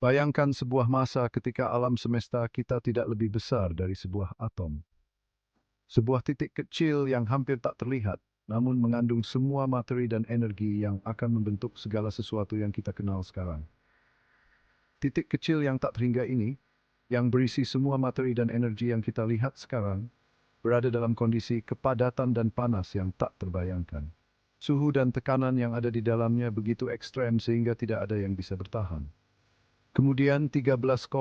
Bayangkan sebuah masa ketika alam semesta kita tidak lebih besar dari sebuah atom. Sebuah titik kecil yang hampir tak terlihat, namun mengandung semua materi dan energi yang akan membentuk segala sesuatu yang kita kenal sekarang. Titik kecil yang tak terhingga ini, yang berisi semua materi dan energi yang kita lihat sekarang, berada dalam kondisi kepadatan dan panas yang tak terbayangkan. Suhu dan tekanan yang ada di dalamnya begitu ekstrem sehingga tidak ada yang bisa bertahan. Kemudian 13,8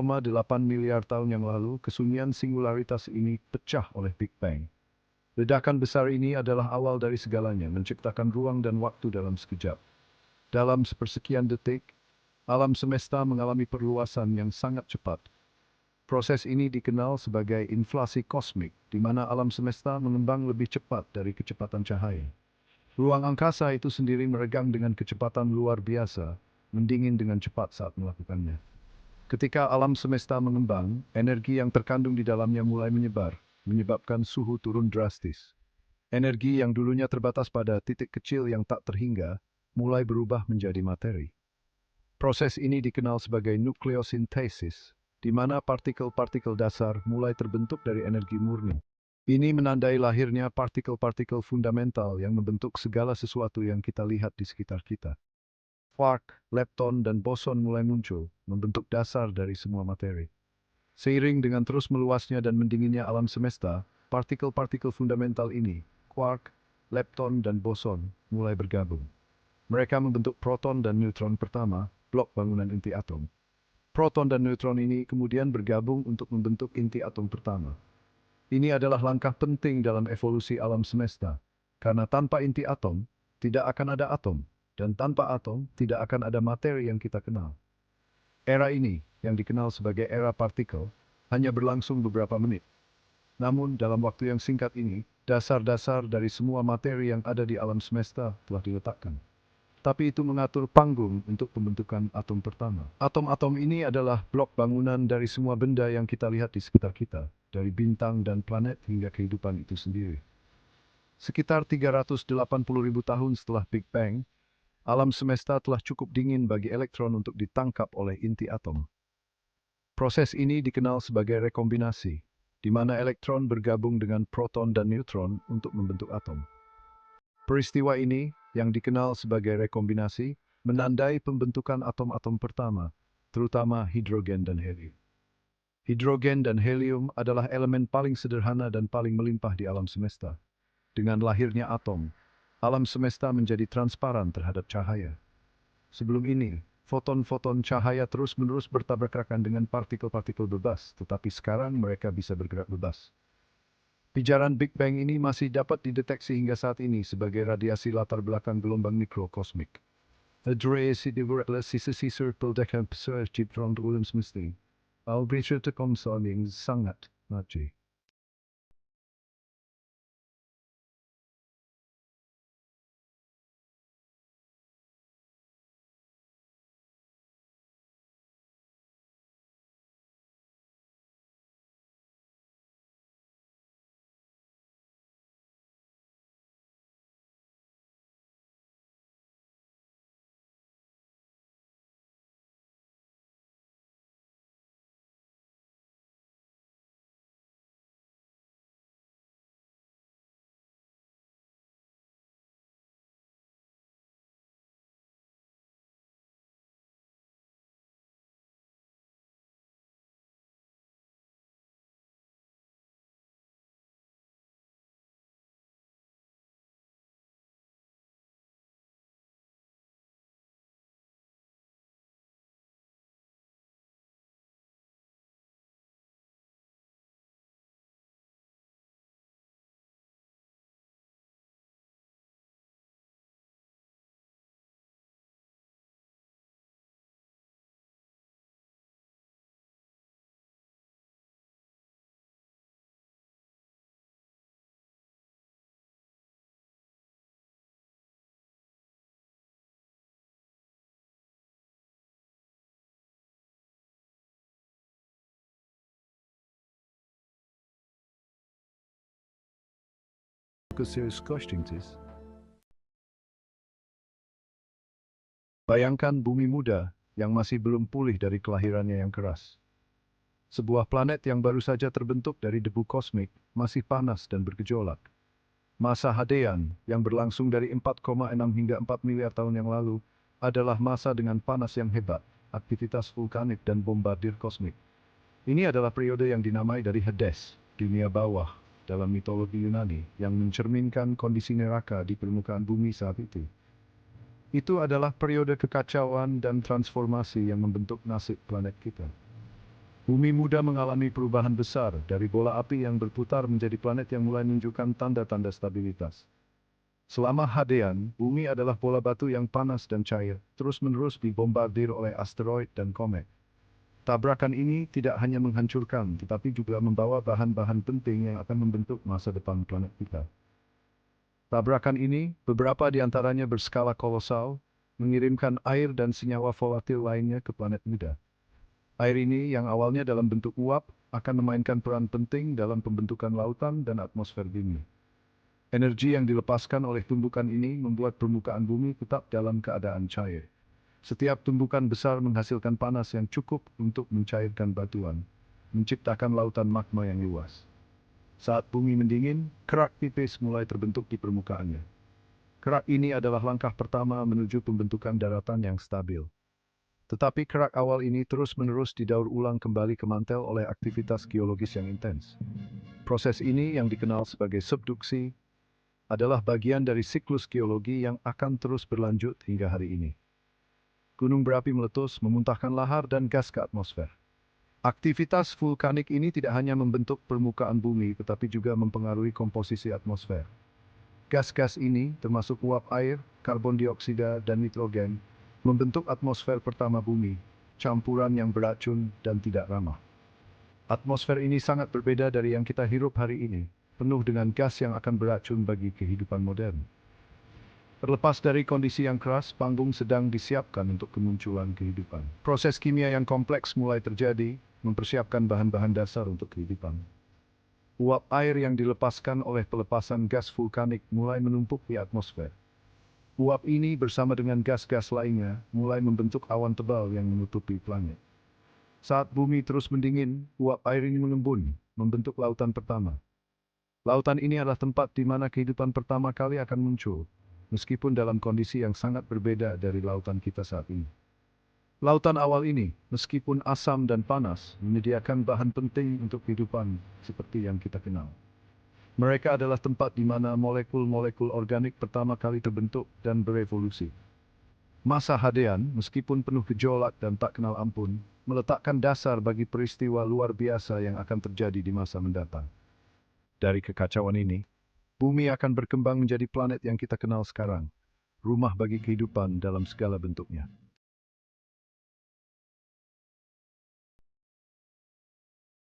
miliar tahun yang lalu, kesunyian singularitas ini pecah oleh Big Bang. Ledakan besar ini adalah awal dari segalanya, menciptakan ruang dan waktu dalam sekejap. Dalam sepersekian detik, alam semesta mengalami perluasan yang sangat cepat. Proses ini dikenal sebagai inflasi kosmik, di mana alam semesta mengembang lebih cepat dari kecepatan cahaya. Ruang angkasa itu sendiri meregang dengan kecepatan luar biasa, mendingin dengan cepat saat melakukannya. Ketika alam semesta mengembang, energi yang terkandung di dalamnya mulai menyebar, menyebabkan suhu turun drastis. Energi yang dulunya terbatas pada titik kecil yang tak terhingga, mulai berubah menjadi materi. Proses ini dikenal sebagai nukleosintesis, di mana partikel-partikel dasar mulai terbentuk dari energi murni. Ini menandai lahirnya partikel-partikel fundamental yang membentuk segala sesuatu yang kita lihat di sekitar kita. Quark, lepton, dan boson mulai muncul, membentuk dasar dari semua materi. Seiring dengan terus meluasnya dan mendinginnya alam semesta, partikel-partikel fundamental ini, quark, lepton, dan boson, mulai bergabung. Mereka membentuk proton dan neutron pertama, blok bangunan inti atom. Proton dan neutron ini kemudian bergabung untuk membentuk inti atom pertama. Ini adalah langkah penting dalam evolusi alam semesta, karena tanpa inti atom, tidak akan ada atom, dan tanpa atom, tidak akan ada materi yang kita kenal. Era ini, yang dikenal sebagai era partikel, hanya berlangsung beberapa menit. Namun, dalam waktu yang singkat ini, dasar-dasar dari semua materi yang ada di alam semesta telah diletakkan. Tapi itu mengatur panggung untuk pembentukan atom pertama. Atom-atom ini adalah blok bangunan dari semua benda yang kita lihat di sekitar kita, dari bintang dan planet hingga kehidupan itu sendiri. Sekitar 380.000 tahun setelah Big Bang, alam semesta telah cukup dingin bagi elektron untuk ditangkap oleh inti atom. Proses ini dikenal sebagai rekombinasi, di mana elektron bergabung dengan proton dan neutron untuk membentuk atom. Peristiwa ini, yang dikenal sebagai rekombinasi, menandai pembentukan atom-atom pertama, terutama hidrogen dan helium. Hidrogen dan helium adalah elemen paling sederhana dan paling melimpah di alam semesta. Dengan lahirnya atom, alam semesta menjadi transparan terhadap cahaya. Sebelum ini, foton-foton cahaya terus-menerus bertabrakan dengan partikel-partikel bebas, tetapi sekarang mereka bisa bergerak bebas. Pijaran Big Bang ini masih dapat dideteksi hingga saat ini sebagai radiasi latar belakang gelombang mikrokosmik. Radiasi diversi circle dekat pesawat ciptaan ulam semesta. Albrecht Thomson yang sangat maju. Serius Bayangkan bumi muda yang masih belum pulih dari kelahirannya yang keras. Sebuah planet yang baru saja terbentuk dari debu kosmik, masih panas dan bergejolak. Masa Hadean, yang berlangsung dari 4,6 hingga 4 miliar tahun yang lalu, adalah masa dengan panas yang hebat, aktivitas vulkanik dan bombardir kosmik. Ini adalah periode yang dinamai dari Hades, dunia bawah, dalam mitologi Yunani, yang mencerminkan kondisi neraka di permukaan bumi saat itu. Itu adalah periode kekacauan dan transformasi yang membentuk nasib planet kita. Bumi muda mengalami perubahan besar dari bola api yang berputar menjadi planet yang mulai menunjukkan tanda-tanda stabilitas. Selama Hadean, bumi adalah bola batu yang panas dan cair, terus-menerus dibombardir oleh asteroid dan komet. Tabrakan ini tidak hanya menghancurkan, tetapi juga membawa bahan-bahan penting yang akan membentuk masa depan planet kita. Tabrakan ini, beberapa di antaranya berskala kolosal, mengirimkan air dan senyawa volatil lainnya ke planet muda. Air ini yang awalnya dalam bentuk uap akan memainkan peran penting dalam pembentukan lautan dan atmosfer bumi. Energi yang dilepaskan oleh tumbukan ini membuat permukaan bumi tetap dalam keadaan cair. Setiap tumbukan besar menghasilkan panas yang cukup untuk mencairkan batuan, menciptakan lautan magma yang luas. Saat bumi mendingin, kerak tipis mulai terbentuk di permukaannya. Kerak ini adalah langkah pertama menuju pembentukan daratan yang stabil. Tetapi kerak awal ini terus-menerus didaur ulang kembali ke mantel oleh aktivitas geologis yang intens. Proses ini yang dikenal sebagai subduksi adalah bagian dari siklus geologi yang akan terus berlanjut hingga hari ini. Gunung berapi meletus, memuntahkan lahar dan gas ke atmosfer. Aktivitas vulkanik ini tidak hanya membentuk permukaan bumi, tetapi juga mempengaruhi komposisi atmosfer. Gas-gas ini, termasuk uap air, karbon dioksida, dan nitrogen, membentuk atmosfer pertama bumi, campuran yang beracun dan tidak ramah. Atmosfer ini sangat berbeda dari yang kita hirup hari ini, penuh dengan gas yang akan beracun bagi kehidupan modern. Terlepas dari kondisi yang keras, panggung sedang disiapkan untuk kemunculan kehidupan. Proses kimia yang kompleks mulai terjadi, mempersiapkan bahan-bahan dasar untuk kehidupan. Uap air yang dilepaskan oleh pelepasan gas vulkanik mulai menumpuk di atmosfer. Uap ini bersama dengan gas-gas lainnya mulai membentuk awan tebal yang menutupi planet. Saat bumi terus mendingin, uap air ini mengembun, membentuk lautan pertama. Lautan ini adalah tempat di mana kehidupan pertama kali akan muncul, meskipun dalam kondisi yang sangat berbeda dari lautan kita saat ini. Lautan awal ini, meskipun asam dan panas, menyediakan bahan penting untuk kehidupan seperti yang kita kenal. Mereka adalah tempat di mana molekul-molekul organik pertama kali terbentuk dan berevolusi. Masa Hadean, meskipun penuh gejolak dan tak kenal ampun, meletakkan dasar bagi peristiwa luar biasa yang akan terjadi di masa mendatang. Dari kekacauan ini, bumi akan berkembang menjadi planet yang kita kenal sekarang, rumah bagi kehidupan dalam segala bentuknya.